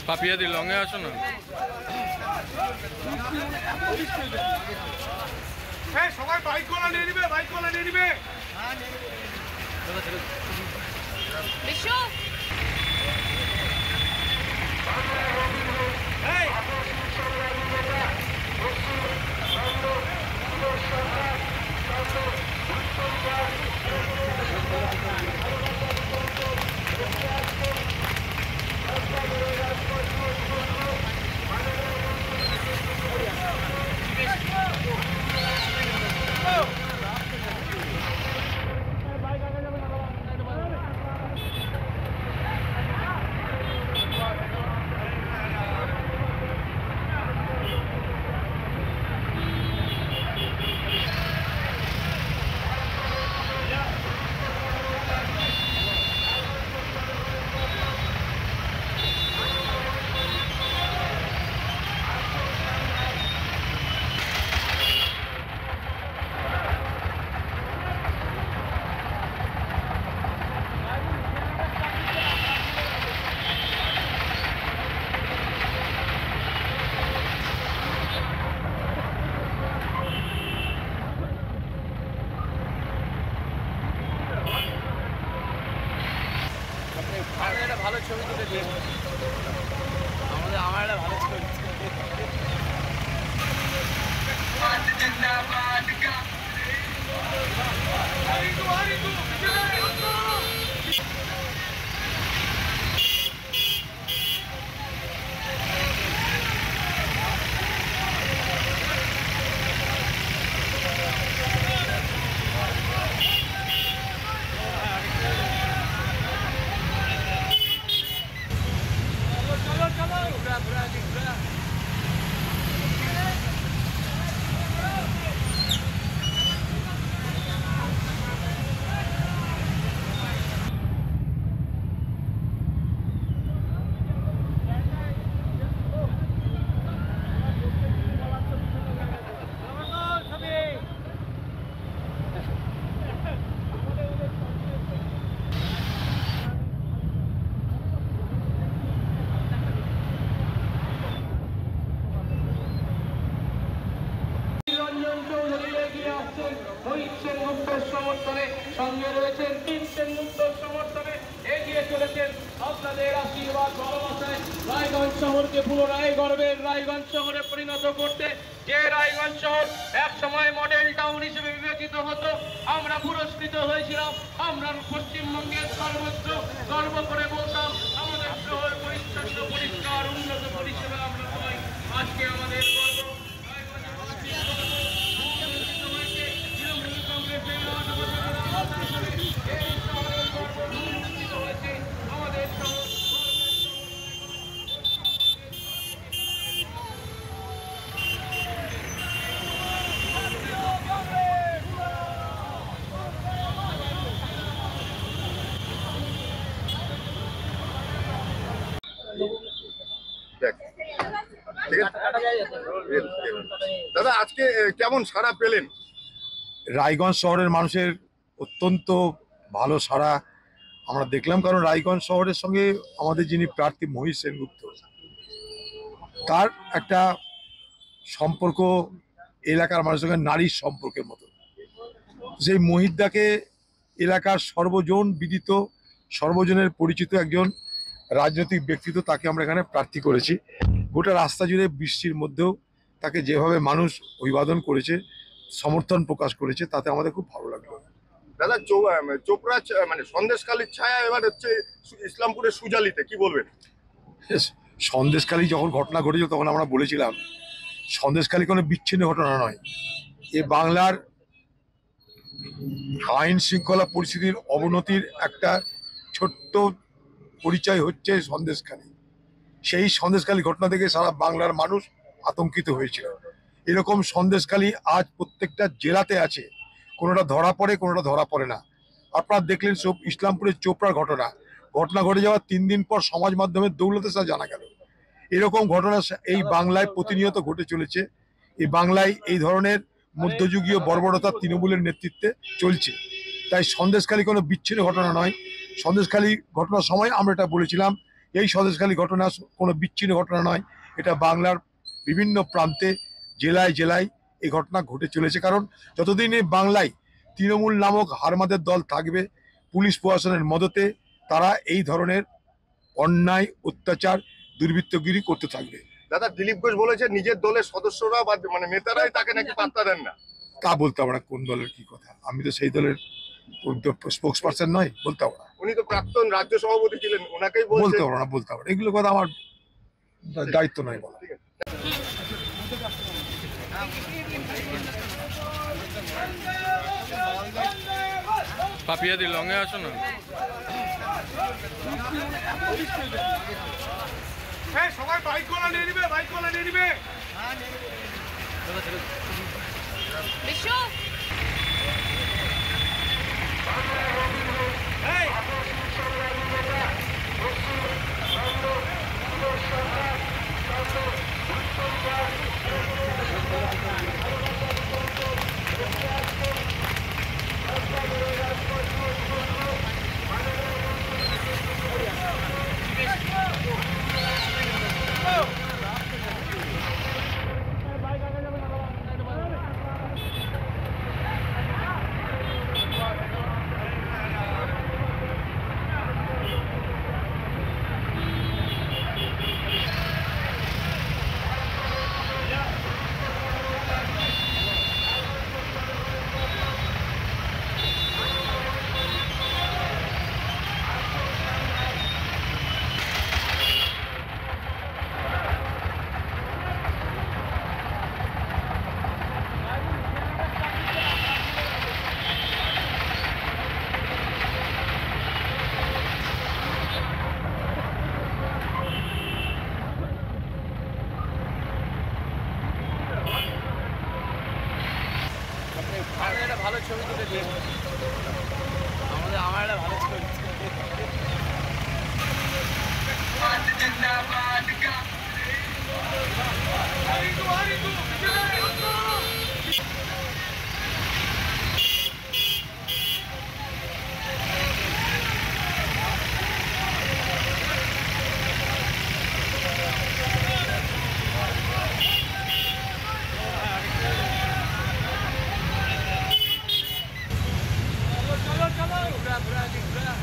পাপিয়া দি লঙে আসো না। সবাই বাইক কলা নিয়ে নিবে, বাইক কলা নিয়ে নিবে। বিশু ভালো ছবি তুলে দিয়ে আমার একটা ভালো ছবি সমর্থনে সঙ্গে রয়েছেন তিন সেনগুপ্তর সমর্থনে এগিয়ে চলেছেন আপনাদের আশীর্বাদ ভালোবাসায় রায়গঞ্জ শহরকে পুনরায় গর্বের রায়গঞ্জ শহরে পরিণত করতে। যে রায়গঞ্জ শহর এক সময় মডেল টাউন হিসেবে বিবেচিত হতো, আমরা পুরস্কৃত হয়েছিলাম। আমরা পশ্চিমবঙ্গের সর্বোচ্চ গর্ব করে বলতাম আমাদের শহর পরিচ্ছন্ন পরিষ্কার উন্নত পরিষেবা আমরা পাই। আজকে আমাদের গর্ব দাদা আজকে কেমন সাড়া পেলেন? রায়গঞ্জ শহরের মানুষের অত্যন্ত ভালো সাড়া আমরা দেখলাম, কারণ রায়গঞ্জ শহরের সঙ্গে আমাদের যিনি প্রার্থী মহিষ সেনগুপ্ত, তার একটা সম্পর্ক এলাকার মানুষের সঙ্গে নারীর সম্পর্কের মতো। সেই মহিষদাকে এলাকার সর্বজন বিদিত, সর্বজনের পরিচিত একজন রাজনৈতিক ব্যক্তিত্ব, তাকে আমরা এখানে প্রার্থী করেছি। গোটা রাস্তা জুড়ে বৃষ্টির মধ্যেও তাকে যেভাবে মানুষ অভিবাদন করেছে, সমর্থন প্রকাশ করেছে, তাতে আমাদের খুব ভালো লাগলো। দাদা চোপড়া মানে সন্দেশখালীর ছায়া এবার হচ্ছে ইসলামপুরের সুজালিতে, কি বলবেন? সন্দেশখালী যখন ঘটনা ঘটেছিল তখন আমরা বলেছিলাম সন্দেশখালী কোনো বিচ্ছিন্ন ঘটনা নয়, এ বাংলার আইন শৃঙ্খলা পরিস্থিতির অবনতির একটা ছোট্ট পরিচয় হচ্ছে সন্দেশখালী। সেই সন্দেশখালী ঘটনা থেকে সারা বাংলার মানুষ আতঙ্কিত হয়েছিল। এরকম সন্দেশখালী আজ প্রত্যেকটা জেলাতে আছে, কোনোটা ধরা পড়ে কোনোটা ধরা পড়ে না। আপনারা দেখলেন সব ইসলামপুরের চোপড়ার ঘটনা ঘটে যাওয়ার 3 দিন পর সমাজ মাধ্যমের দৌলতে তা জানা গেল। এরকম ঘটনা এই বাংলায় প্রতিনিয়ত ঘটে চলেছে। এই বাংলায় এই ধরনের মধ্যযুগীয় বর্বরতা তৃণমূলের নেতৃত্বে চলছে। তাই সন্দেশখালী কোনো বিচ্ছিন্ন ঘটনা নয়। সন্দেশখালী ঘটনার সময় আমরা এটা বলেছিলাম, এই সন্দেশখালী ঘটনা কোনো বিচ্ছিন্ন ঘটনা নয়, এটা বাংলার বিভিন্ন প্রান্তে জেলায় জেলায় এই ঘটনা ঘটে চলেছে। কারণ যতদিন এই বাংলায় তৃণমূল নামক হারমাদের দল থাকবে, পুলিশ প্রশাসনের মদতে তারা এই ধরনের অন্যায়, অত্যাচার, দুর্বৃত্তগিরি করতে থাকবে। দাদা, দিলীপ ঘোষ বলেছে নিজের দলের সদস্যরা বা মানে নেতারাই তাকে নাকি পাত্তা দেন না। তা বলতে আমরা কোন দলের কি কথা, আমি তো সেই দলের স্পোক্স পার্সন নয়, বলতে পারবো না। উনি তো প্রাক্তন রাজ্য সভাপতি ছিলেন, ওনাকেই বলতে বলছে। পারবো না, বলতে পারবো না, এগুলো কথা আমার দায়িত্ব নয় বলা। পাপিয়া দি লঙ্গে আসো না। সবাই বাইক গুলো নিয়ে নিবে, বাইক গুলো নিয়ে নিবে। বিশু ভালো ছবি তুলে দিই, আমার একটা ভালো ছবি। চলো চলো, ঘুরা ঘুরা ঘুরা।